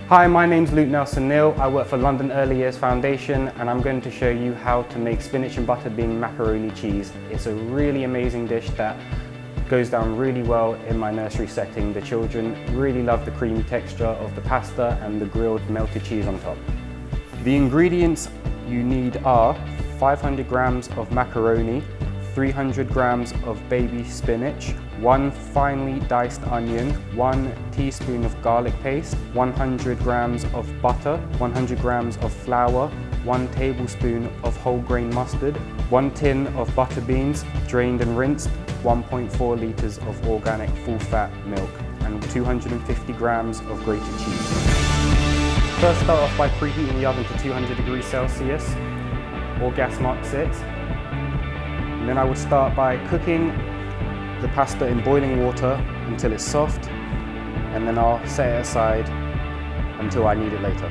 Hi, my name's Luke Nelson-Neal. I work for London Early Years Foundation and I'm going to show you how to make spinach and butterbean macaroni cheese. It's a really amazing dish that goes down really well in my nursery setting. The children really love the creamy texture of the pasta and the grilled melted cheese on top. The ingredients you need are 500 grams of macaroni, 300 grams of baby spinach, 1 finely diced onion, 1 teaspoon of garlic paste, 100 grams of butter, 100 grams of flour, 1 tablespoon of whole grain mustard, 1 tin of butter beans, drained and rinsed, 1.4 litres of organic full fat milk, and 250 grams of grated cheese. First, start off by preheating the oven to 200 degrees Celsius or gas mark 6. And then I would start by cooking the pasta in boiling water until it's soft, and then I'll set it aside until I need it later.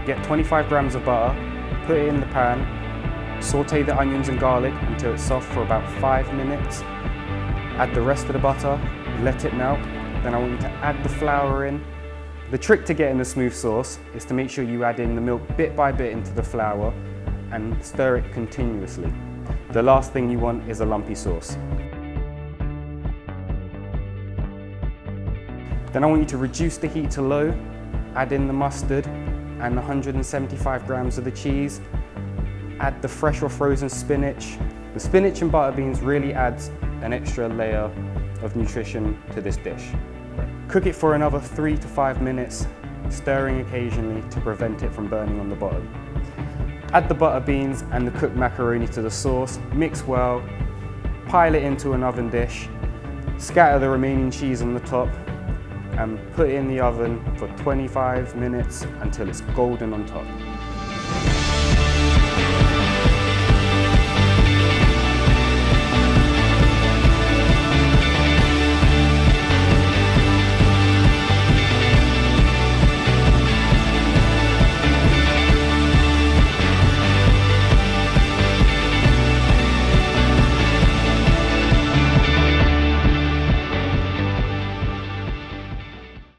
Get 25 grams of butter, put it in the pan, saute the onions and garlic until it's soft for about 5 minutes. Add the rest of the butter, let it melt. Then I want you to add the flour in. The trick to getting a smooth sauce is to make sure you add in the milk bit by bit into the flour and stir it continuously. The last thing you want is a lumpy sauce. Then I want you to reduce the heat to low, add in the mustard and 175 grams of the cheese. Add the fresh or frozen spinach. The spinach and butter beans really adds an extra layer of nutrition to this dish. Cook it for another 3 to 5 minutes, stirring occasionally to prevent it from burning on the bottom. Add the butter beans and the cooked macaroni to the sauce, mix well, pile it into an oven dish, scatter the remaining cheese on the top, and put it in the oven for 25 minutes until it's golden on top.